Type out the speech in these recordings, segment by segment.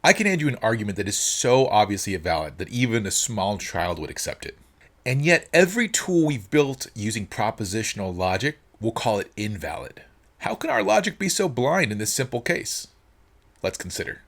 I can hand you an argument that is so obviously invalid that even a small child would accept it. And yet every tool we've built using propositional logic will call it invalid. How can our logic be so blind in this simple case? Let's consider.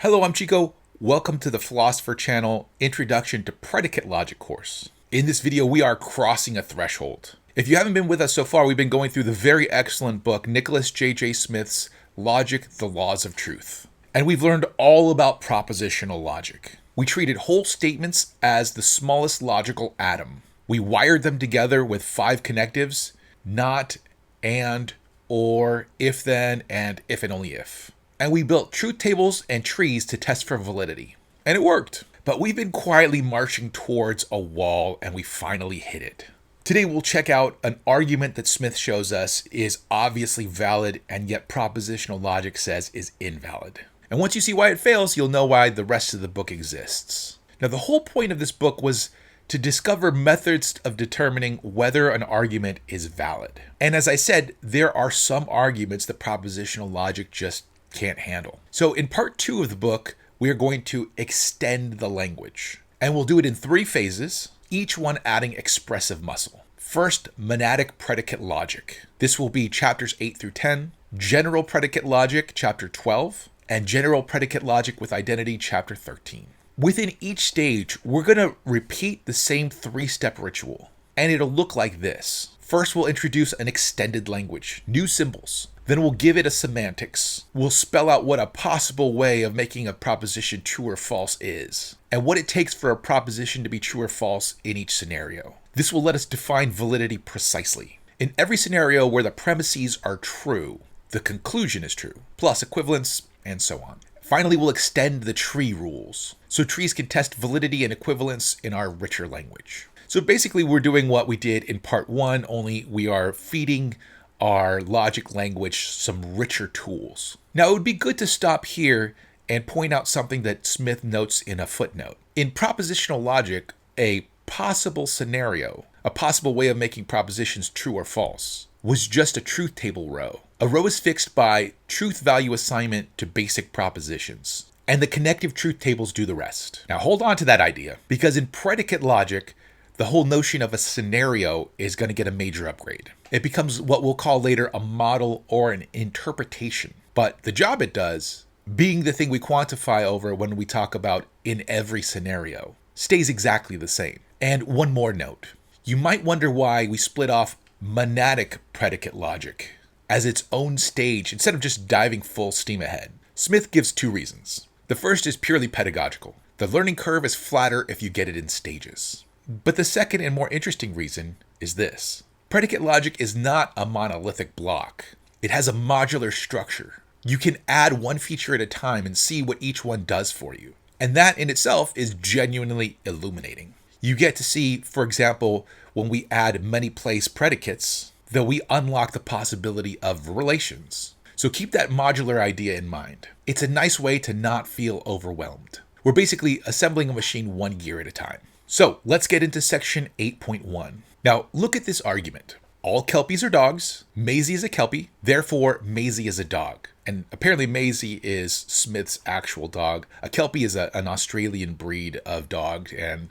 Hello, I'm Chico. Welcome to the Philosopher Channel Introduction to Predicate Logic course. In this video, we are crossing a threshold. If you haven't been with us so far, we've been going through the very excellent book, Nicholas J.J. Smith's Logic, the Laws of Truth. And we've learned all about propositional logic. We treated whole statements as the smallest logical atom. We wired them together with 5 connectives: not, and, or, if then, and if and only if. And we built truth tables and trees to test for validity. And it worked. But we've been quietly marching towards a wall, and we finally hit it. Today we'll check out an argument that Smith shows us is obviously valid and yet propositional logic says is invalid. And once you see why it fails, you'll know why the rest of the book exists. Now, the whole point of this book was to discover methods of determining whether an argument is valid. And as I said, there are some arguments that propositional logic just can't handle. So in part 2 of the book, we are going to extend the language. And we'll do it in 3 phases, each one adding expressive muscle. First, monadic predicate logic. This will be chapters 8 through 10, general predicate logic, chapter 12, and general predicate logic with identity, chapter 13. Within each stage, we're going to repeat the same 3-step ritual, and it'll look like this. First, we'll introduce an extended language, new symbols. Then we'll give it a semantics. We'll spell out what a possible way of making a proposition true or false is, and what it takes for a proposition to be true or false in each scenario. This will let us define validity precisely. In every scenario where the premises are true, the conclusion is true, plus equivalence, and so on. Finally, we'll extend the tree rules, so trees can test validity and equivalence in our richer language. So basically, we're doing what we did in part 1, only we are feeding our logic language some richer tools. Now, it would be good to stop here and point out something that Smith notes in a footnote. In propositional logic, a possible scenario, a possible way of making propositions true or false, was just a truth table row. A row is fixed by truth value assignment to basic propositions, and the connective truth tables do the rest. Now, hold on to that idea, because in predicate logic, the whole notion of a scenario is going to get a major upgrade. It becomes what we'll call later a model or an interpretation. But the job it does, being the thing we quantify over when we talk about in every scenario, stays exactly the same. And one more note. You might wonder why we split off monadic predicate logic as its own stage instead of just diving full steam ahead. Smith gives 2 reasons. The first is purely pedagogical. The learning curve is flatter if you get it in stages. But the second and more interesting reason is this. Predicate logic is not a monolithic block. It has a modular structure. You can add one feature at a time and see what each one does for you. And that in itself is genuinely illuminating. You get to see, for example, when we add many place predicates, that we unlock the possibility of relations. So keep that modular idea in mind. It's a nice way to not feel overwhelmed. We're basically assembling a machine 1 gear at a time. So let's get into section 8.1. Now look at this argument. All Kelpies are dogs. Maisie is a Kelpie. Therefore, Maisie is a dog. And apparently Maisie is Smith's actual dog. A Kelpie is an Australian breed of dog, and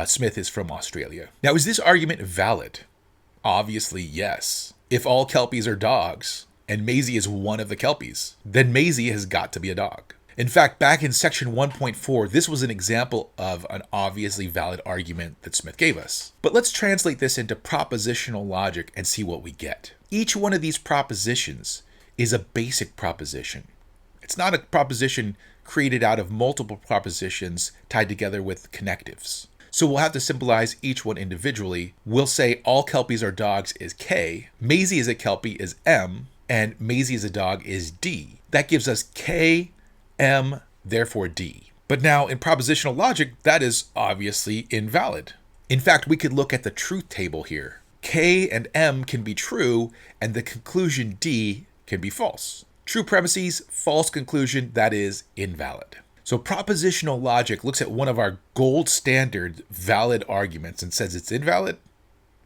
Smith is from Australia. Now, is this argument valid? Obviously, yes. If all Kelpies are dogs, and Maisie is one of the Kelpies, then Maisie has got to be a dog. In fact, back in section 1.4, this was an example of an obviously valid argument that Smith gave us. But let's translate this into propositional logic and see what we get. Each one of these propositions is a basic proposition. It's not a proposition created out of multiple propositions tied together with connectives. So we'll have to symbolize each one individually. We'll say all Kelpies are dogs is K, Maisie is a Kelpie is M, and Maisie is a dog is D. That gives us K, M, therefore D. But now in propositional logic, that is obviously invalid. In fact, we could look at the truth table here. K and M can be true, and the conclusion D can be false. True premises, false conclusion, that is invalid. So propositional logic looks at one of our gold standard valid arguments and says it's invalid.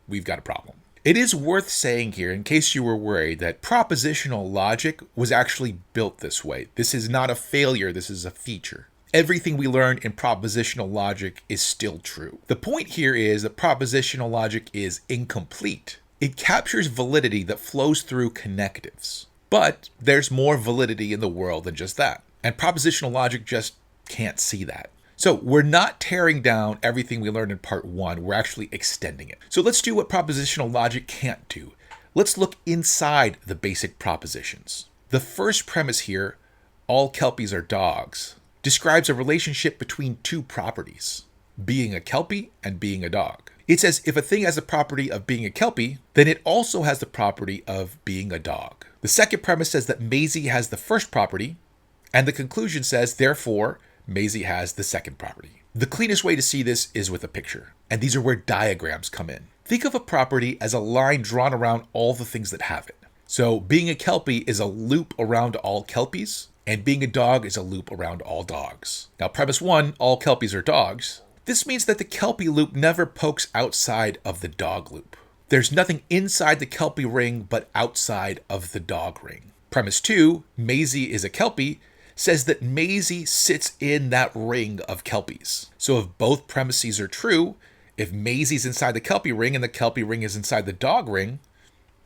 We've got a problem. It is worth saying here, in case you were worried, that propositional logic was actually built this way. This is not a failure, this is a feature. Everything we learned in propositional logic is still true. The point here is that propositional logic is incomplete. It captures validity that flows through connectives. But there's more validity in the world than just that. And propositional logic just can't see that. So we're not tearing down everything we learned in part 1, we're actually extending it. So let's do what propositional logic can't do. Let's look inside the basic propositions. The first premise here, all Kelpies are dogs, describes a relationship between two properties, being a Kelpie and being a dog. It says if a thing has the property of being a Kelpie, then it also has the property of being a dog. The second premise says that Maisie has the first property, and the conclusion says, therefore, Maisie has the second property. The cleanest way to see this is with a picture, and these are where diagrams come in. Think of a property as a line drawn around all the things that have it. So being a Kelpie is a loop around all Kelpies, and being a dog is a loop around all dogs. Now, premise 1, all Kelpies are dogs. This means that the Kelpie loop never pokes outside of the dog loop. There's nothing inside the Kelpie ring but outside of the dog ring. Premise 2, Maisie is a Kelpie, says that Maisie sits in that ring of Kelpies. So if both premises are true, if Maisie's inside the Kelpie ring and the Kelpie ring is inside the dog ring,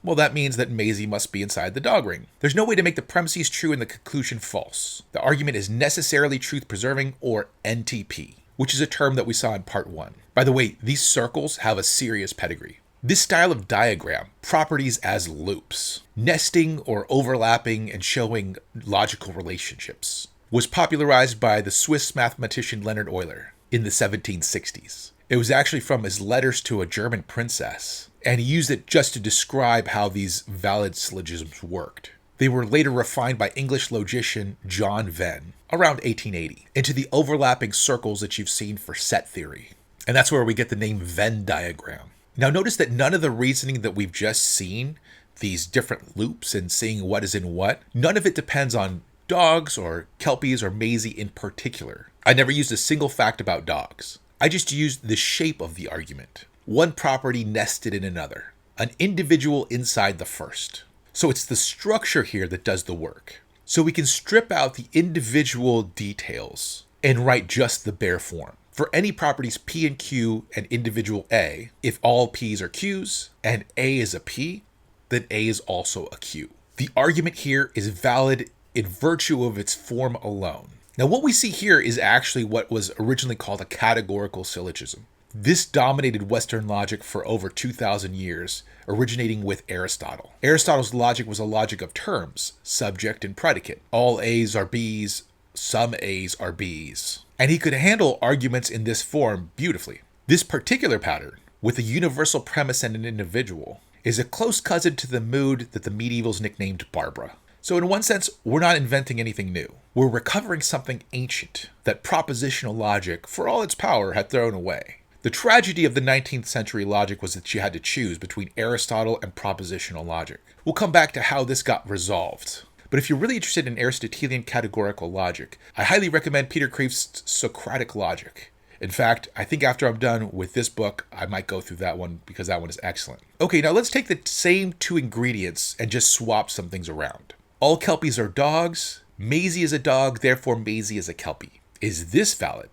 well, that means that Maisie must be inside the dog ring. There's no way to make the premises true and the conclusion false. The argument is necessarily truth-preserving, or NTP, which is a term that we saw in part 1. By the way, these circles have a serious pedigree. This style of diagram, properties as loops, nesting or overlapping and showing logical relationships, was popularized by the Swiss mathematician Leonhard Euler in the 1760s. It was actually from his letters to a German princess, and he used it just to describe how these valid syllogisms worked. They were later refined by English logician John Venn around 1880 into the overlapping circles that you've seen for set theory. And that's where we get the name Venn diagram. Now notice that none of the reasoning that we've just seen, these different loops and seeing what is in what, none of it depends on dogs or Kelpies or Maisie in particular. I never used a single fact about dogs. I just used the shape of the argument. One property nested in another, an individual inside the first. So it's the structure here that does the work. So we can strip out the individual details and write just the bare form. For any properties P and Q and individual A, if all P's are Q's and A is a P, then A is also a Q. The argument here is valid in virtue of its form alone. Now what we see here is actually what was originally called a categorical syllogism. This dominated Western logic for over 2,000 years, originating with Aristotle. Aristotle's logic was a logic of terms, subject and predicate. All A's are B's, some A's are B's. And he could handle arguments in this form beautifully. This particular pattern, with a universal premise and an individual, is a close cousin to the mood that the medievals nicknamed Barbara. So in one sense, we're not inventing anything new. We're recovering something ancient that propositional logic, for all its power, had thrown away. The tragedy of the 19th century logic was that you had to choose between Aristotle and propositional logic. We'll come back to how this got resolved. But if you're really interested in Aristotelian categorical logic, I highly recommend Peter Kreeft's Socratic Logic. In fact, I think after I'm done with this book, I might go through that one because that one is excellent. Okay, now let's take the same two ingredients and just swap some things around. All Kelpies are dogs. Maisie is a dog, therefore Maisie is a Kelpie. Is this valid?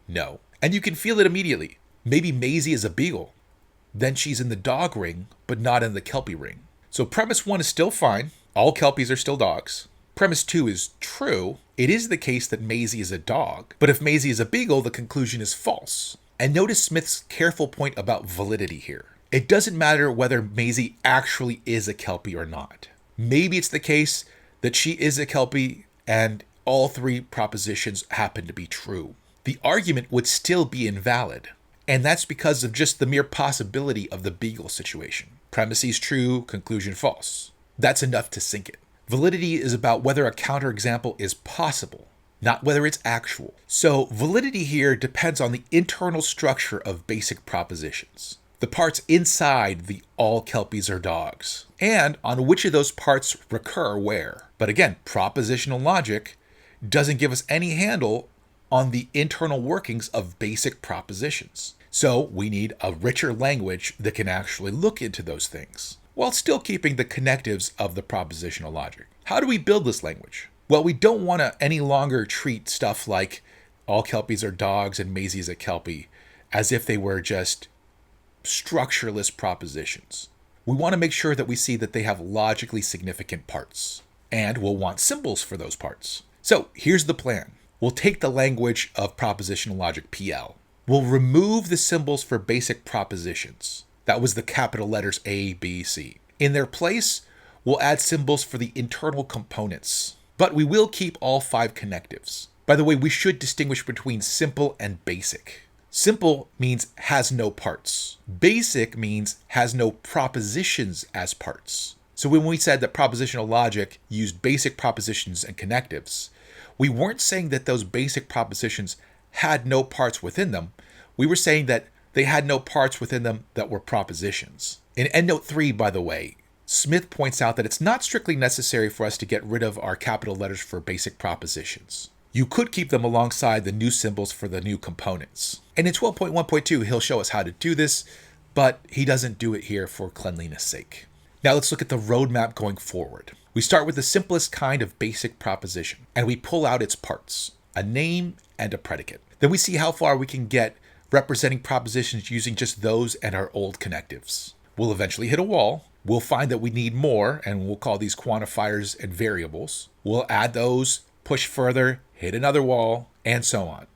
No. And you can feel it immediately. Maybe Maisie is a beagle. Then she's in the dog ring, but not in the Kelpie ring. So premise 1 is still fine. All Kelpies are still dogs. Premise 2 is true. It is the case that Maisie is a dog, but if Maisie is a beagle, the conclusion is false. And notice Smith's careful point about validity here. It doesn't matter whether Maisie actually is a Kelpie or not. Maybe it's the case that she is a Kelpie and all three propositions happen to be true. The argument would still be invalid. And that's because of just the mere possibility of the beagle situation. Premises true, conclusion false. That's enough to sink it. Validity is about whether a counterexample is possible, not whether it's actual. So validity here depends on the internal structure of basic propositions, the parts inside the all Kelpies are dogs, and on which of those parts recur where. But again, propositional logic doesn't give us any handle on the internal workings of basic propositions. So we need a richer language that can actually look into those things, while still keeping the connectives of the propositional logic. How do we build this language? Well, we don't want to any longer treat stuff like all Kelpies are dogs and Maisie is a Kelpie as if they were just structureless propositions. We want to make sure that we see that they have logically significant parts, and we'll want symbols for those parts. So here's the plan. We'll take the language of propositional logic, PL. We'll remove the symbols for basic propositions. That was the capital letters A, B, C. In their place, we'll add symbols for the internal components, but we will keep all 5 connectives. By the way, we should distinguish between simple and basic. Simple means has no parts. Basic means has no propositions as parts. So when we said that propositional logic used basic propositions and connectives, we weren't saying that those basic propositions had no parts within them. We were saying that they had no parts within them that were propositions. In EndNote 3, by the way, Smith points out that it's not strictly necessary for us to get rid of our capital letters for basic propositions. You could keep them alongside the new symbols for the new components. And in 12.1.2, he'll show us how to do this, but he doesn't do it here for cleanliness sake. Now let's look at the roadmap going forward. We start with the simplest kind of basic proposition, and we pull out its parts, a name and a predicate. Then we see how far we can get representing propositions using just those and our old connectives. We'll eventually hit a wall. We'll find that we need more, and we'll call these quantifiers and variables. We'll add those, push further, hit another wall, and so on.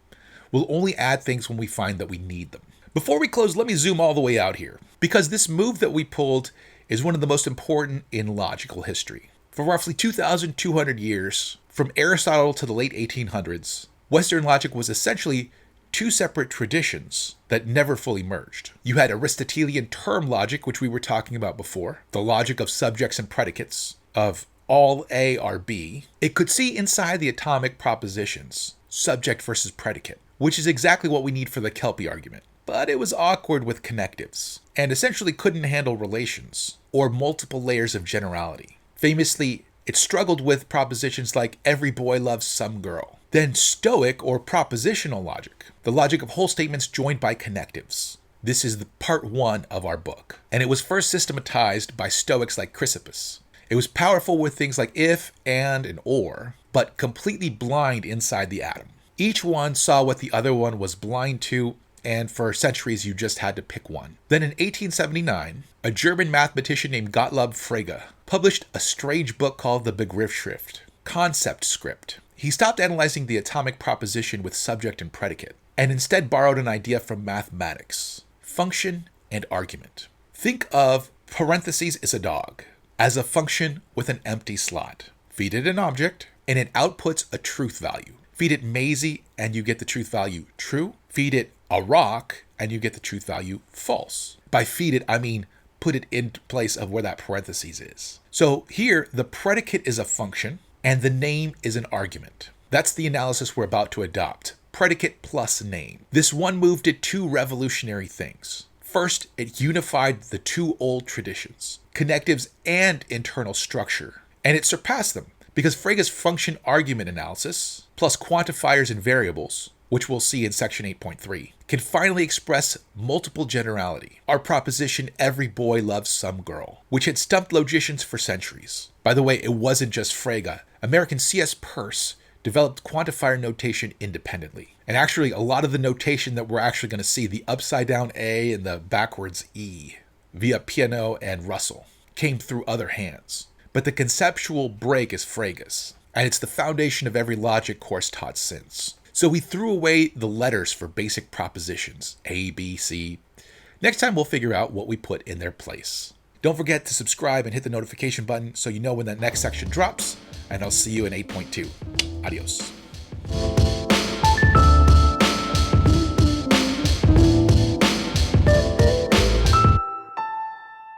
We'll only add things when we find that we need them. Before we close, let me zoom all the way out here, because this move that we pulled is one of the most important in logical history. For roughly 2,200 years, from Aristotle to the late 1800s, Western logic was essentially 2 separate traditions that never fully merged. You had Aristotelian term logic, which we were talking about before, the logic of subjects and predicates, of all A are B. It could see inside the atomic propositions, subject versus predicate, which is exactly what we need for the Kelpie argument. But it was awkward with connectives, and essentially couldn't handle relations, or multiple layers of generality. Famously, it struggled with propositions like every boy loves some girl. Then Stoic or propositional logic, the logic of whole statements joined by connectives. This is the part 1 of our book, and it was first systematized by Stoics like Chrysippus. It was powerful with things like if, and or, but completely blind inside the atom. Each one saw what the other one was blind to, and for centuries you just had to pick one. Then in 1879, a German mathematician named Gottlob Frege published a strange book called the Begriffsschrift, concept script. He stopped analyzing the atomic proposition with subject and predicate, and instead borrowed an idea from mathematics, function and argument. Think of parentheses is a dog as a function with an empty slot. Feed it an object, and it outputs a truth value. Feed it Maisie, and you get the truth value true. Feed it a rock, and you get the truth value false. By feed it, I mean put it in place of where that parentheses is. So here, the predicate is a function, and the name is an argument. That's the analysis we're about to adopt. Predicate plus name. This one move did 2 revolutionary things. First, it unified the 2 old traditions, connectives and internal structure, and it surpassed them because Frege's function argument analysis, plus quantifiers and variables, which we'll see in section 8.3, can finally express multiple generality. Our proposition, every boy loves some girl, which had stumped logicians for centuries. By the way, it wasn't just Frege. American C.S. Peirce developed quantifier notation independently. And actually, a lot of the notation that we're actually going to see, the upside down A and the backwards E, via Peano and Russell, came through other hands. But the conceptual break is Frege's, and it's the foundation of every logic course taught since. So we threw away the letters for basic propositions, A, B, C. Next time we'll figure out what we put in their place. Don't forget to subscribe and hit the notification button so you know when that next section drops, and I'll see you in 8.2. Adios.